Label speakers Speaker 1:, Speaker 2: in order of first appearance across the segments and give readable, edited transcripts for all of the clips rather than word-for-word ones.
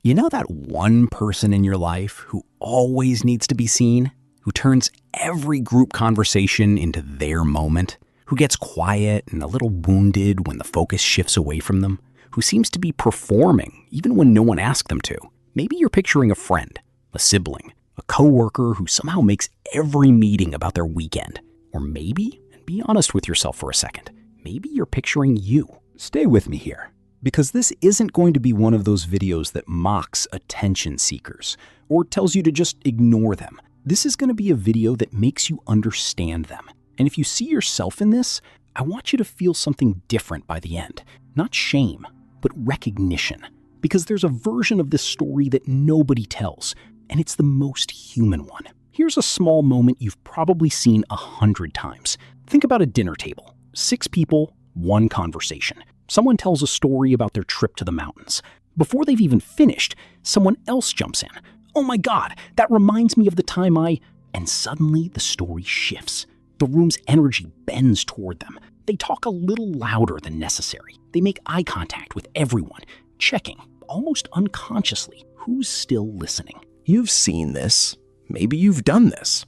Speaker 1: You know that one person in your life who always needs to be seen? Who turns every group conversation into their moment? Who gets quiet and a little wounded when the focus shifts away from them? Who seems to be performing even when no one asked them to? Maybe you're picturing a friend, a sibling, a coworker who somehow makes every meeting about their weekend. Or maybe, and be honest with yourself for a second, maybe you're picturing you. Stay with me here, because this isn't going to be one of those videos that mocks attention seekers or tells you to just ignore them. This is going to be a video that makes you understand them. And if you see yourself in this, I want you to feel something different by the end. Not shame, but recognition. Because there's a version of this story that nobody tells, and it's the most human one. Here's a small moment you've probably seen 100 times. Think about a dinner table. 6 people, 1 conversation. Someone tells a story about their trip to the mountains. Before they've even finished, someone else jumps in. Oh my God, that reminds me of the time I... And suddenly the story shifts. The room's energy bends toward them. They talk a little louder than necessary. They make eye contact with everyone, checking, almost unconsciously, who's still listening.
Speaker 2: You've seen this. Maybe you've done this.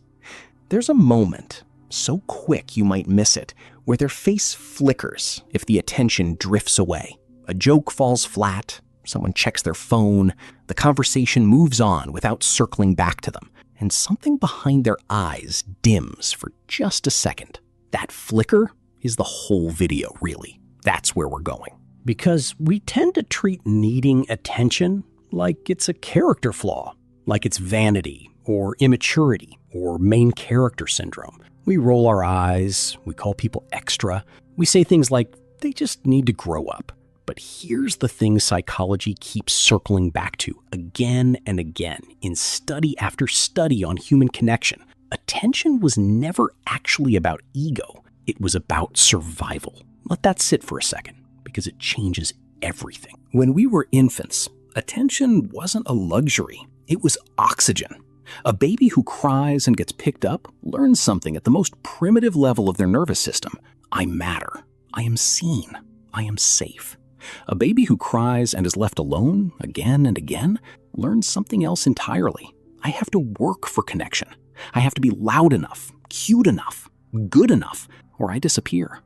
Speaker 2: There's a moment, so quick you might miss it, where their face flickers if the attention drifts away. A joke falls flat, someone checks their phone, the conversation moves on without circling back to them, and something behind their eyes dims for just a second. That flicker is the whole video, really. That's where we're going.
Speaker 1: Because we tend to treat needing attention like it's a character flaw, like it's vanity or immaturity or main character syndrome. We roll our eyes, we call people extra, we say things like, they just need to grow up. But here's the thing psychology keeps circling back to again and again in study after study on human connection. Attention was never actually about ego. It was about survival. Let that sit for a second, because it changes everything. When we were infants, attention wasn't a luxury. It was oxygen. A baby who cries and gets picked up learns something at the most primitive level of their nervous system. I matter. I am seen. I am safe. A baby who cries and is left alone again and again learns something else entirely. I have to work for connection. I have to be loud enough, cute enough, good enough, or I disappear.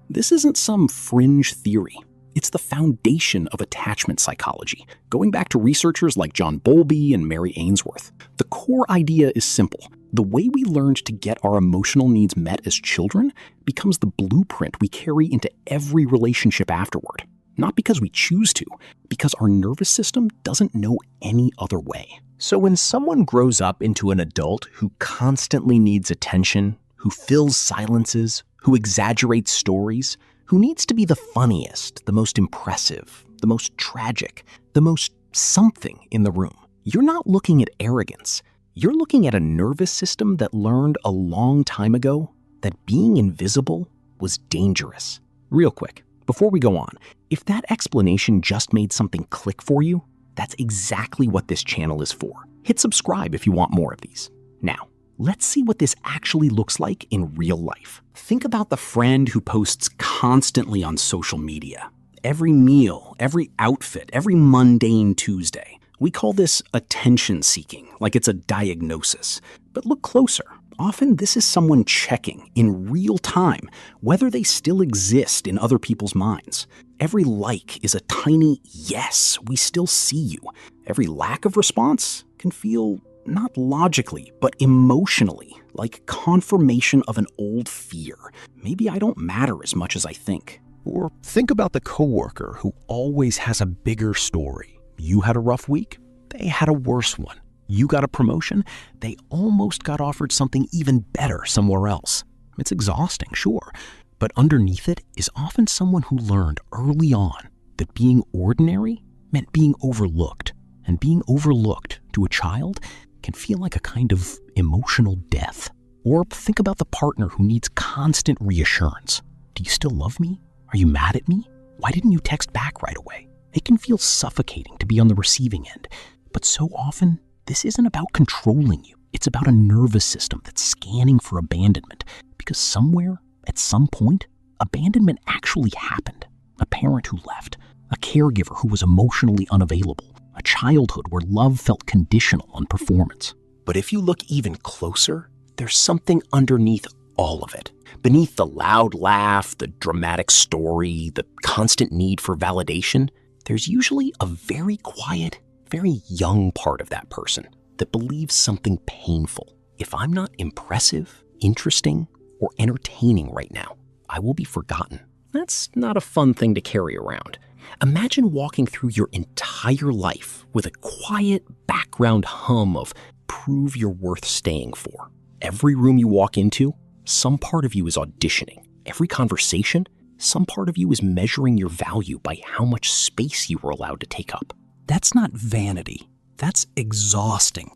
Speaker 1: This isn't some fringe theory. It's the foundation of attachment psychology, going back to researchers like John Bowlby and Mary Ainsworth. The core idea is simple. The way we learned to get our emotional needs met as children becomes the blueprint we carry into every relationship afterward. Not because we choose to, because our nervous system doesn't know any other way.
Speaker 2: So when someone grows up into an adult who constantly needs attention, who fills silences, who exaggerates stories, who needs to be the funniest, the most impressive, the most tragic, the most something in the room, you're not looking at arrogance. You're looking at a nervous system that learned a long time ago that being invisible was dangerous. Real quick, before we go on, if that explanation just made something click for you, that's exactly what this channel is for. Hit subscribe if you want more of these. Now, let's see what this actually looks like in real life. Think about the friend who posts constantly on social media. Every meal, every outfit, every mundane Tuesday. We call this attention seeking, like it's a diagnosis. But look closer. Often this is someone checking in real time whether they still exist in other people's minds. Every like is a tiny yes, we still see you. Every lack of response can feel not logically, but emotionally, like confirmation of an old fear. Maybe I don't matter as much as I think.
Speaker 1: Or think about the coworker who always has a bigger story. You had a rough week, they had a worse one. You got a promotion, they almost got offered something even better somewhere else. It's exhausting, sure, but underneath it is often someone who learned early on that being ordinary meant being overlooked. And being overlooked to a child can feel like a kind of emotional death. Or think about the partner who needs constant reassurance. Do you still love me? Are you mad at me? Why didn't you text back right away? It can feel suffocating to be on the receiving end. But so often, this isn't about controlling you. It's about a nervous system that's scanning for abandonment. Because somewhere, at some point, abandonment actually happened. A parent who left. A caregiver who was emotionally unavailable.
Speaker 2: a childhood where love felt conditional on performance. But if you look even closer, there's something underneath all of it. Beneath the loud laugh, the dramatic story, the constant need for validation, there's usually a very quiet, very young part of that person that believes something painful. If I'm not impressive, interesting, or entertaining right now, I will be forgotten. That's not a fun thing to carry around. Imagine walking through your entire life with a quiet background hum of prove you're worth staying for. Every room you walk into, some part of you is auditioning. Every conversation, some part of you is measuring your value by how much space you were allowed to take up.
Speaker 1: That's not vanity. That's exhausting.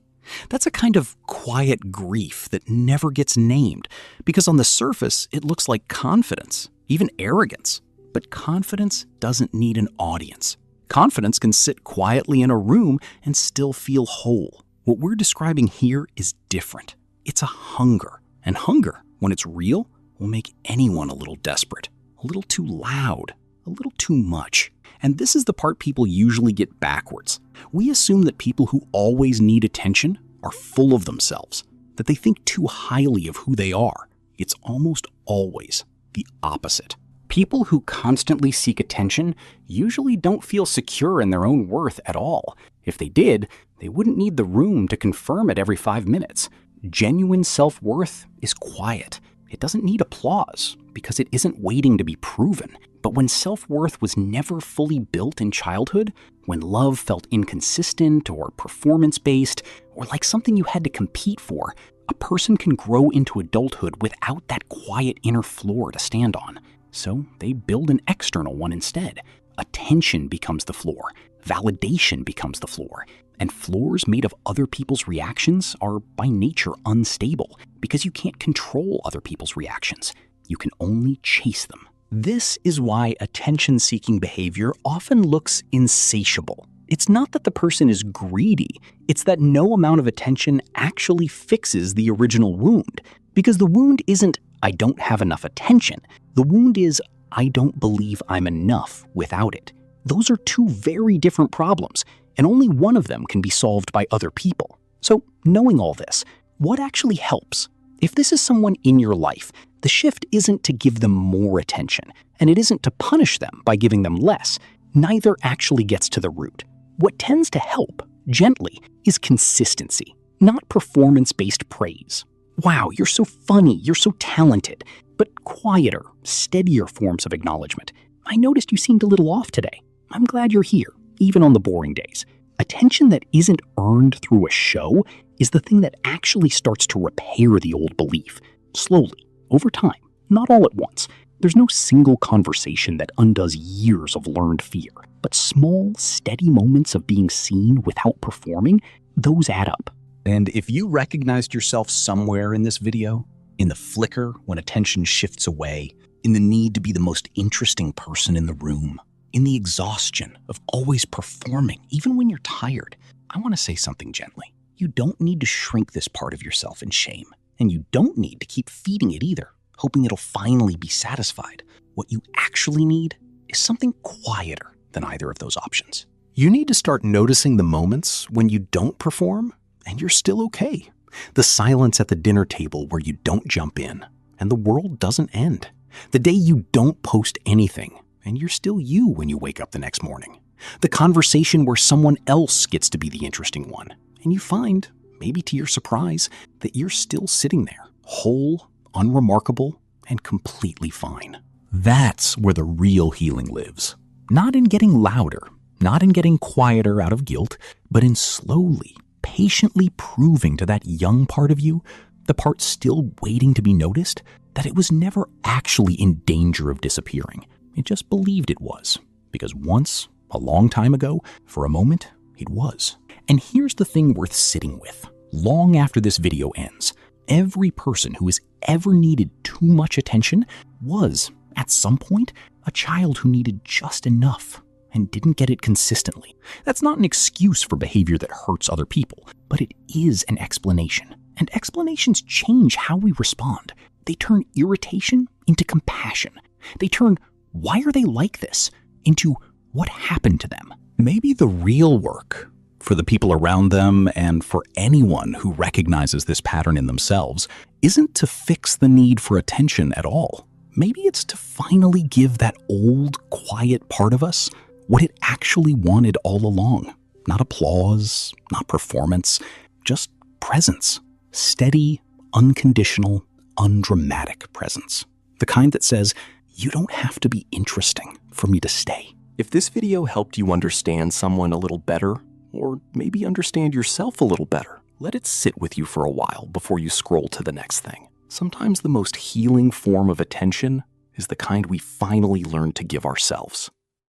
Speaker 1: That's a kind of quiet grief that never gets named, because on the surface, it looks like confidence, even arrogance. But confidence doesn't need an audience. Confidence can sit quietly in a room and still feel whole. What we're describing here is different. It's a hunger. And hunger, when it's real, will make anyone a little desperate, a little too loud, a little too much. And this is the part people usually get backwards. We assume that people who always need attention are full of themselves, that they think too highly of who they are. It's almost always the opposite. People who constantly seek attention usually don't feel secure in their own worth at all. If they did, they wouldn't need the room to confirm it every 5 minutes. Genuine self-worth is quiet. It doesn't need applause because it isn't waiting to be proven. But when self-worth was never fully built in childhood, when love felt inconsistent or performance-based, or like something you had to compete for, a person can grow into adulthood without that quiet inner floor to stand on. So they build an external one instead. Attention becomes the floor. Validation becomes the floor. And floors made of other people's reactions are by nature unstable because you can't control other people's reactions. You can only chase them. This is why attention-seeking behavior often looks insatiable. It's not that the person is greedy, it's that no amount of attention actually fixes the original wound. Because the wound isn't, I don't have enough attention. The wound is, I don't believe I'm enough without it. Those are two very different problems, and only one of them can be solved by other people. So, knowing all this, what actually helps? If this is someone in your life, the shift isn't to give them more attention, and it isn't to punish them by giving them less. Neither actually gets to the root. What tends to help, gently, is consistency, not performance-based praise. Wow, you're so funny, you're so talented, but quieter, steadier forms of acknowledgement. I noticed you seemed a little off today. I'm glad you're here, even on the boring days. Attention that isn't earned through a show is the thing that actually starts to repair the old belief. Slowly, over time, not all at once. There's no single conversation that undoes years of learned fear, but small, steady moments of being seen without performing, those add up. And if you recognized yourself somewhere in this video, in the flicker when attention shifts away, in the need to be the most interesting person in the room, in the exhaustion of always performing, even when you're tired, I want to say something gently. You don't need to shrink this part of yourself in shame, and you don't need to keep feeding it either, hoping it'll finally be satisfied. What you actually need is something quieter than either of those options. You need to start noticing the moments when you don't perform and you're still okay. The silence at the dinner table where you don't jump in and the world doesn't end. The day you don't post anything and you're still you when you wake up the next morning. The conversation where someone else gets to be the interesting one and you find, maybe to your surprise, that you're still sitting there, whole, unremarkable, and completely fine. That's where the real healing lives. Not in getting louder, not in getting quieter out of guilt, but in slowly, patiently proving to that young part of you, the part still waiting to be noticed, that it was never actually in danger of disappearing. It just believed it was. Because once, a long time ago, for a moment, it was. And here's the thing worth sitting with. Long after this video ends, every person who has ever needed too much attention was, at some point, a child who needed just enough and didn't get it consistently. That's not an excuse for behavior that hurts other people, but it is an explanation. And explanations change how we respond. They turn irritation into compassion. They turn, why are they like this, into what happened to them.
Speaker 3: Maybe the real work for the people around them and for anyone who recognizes this pattern in themselves isn't to fix the need for attention at all. Maybe it's to finally give that old, quiet part of us what it actually wanted all along. Not applause, not performance, just presence. Steady, unconditional, undramatic presence. The kind that says, you don't have to be interesting for me to stay.
Speaker 2: If this video helped you understand someone a little better, or maybe understand yourself a little better, let it sit with you for a while before you scroll to the next thing. Sometimes the most healing form of attention is the kind we finally learn to give ourselves.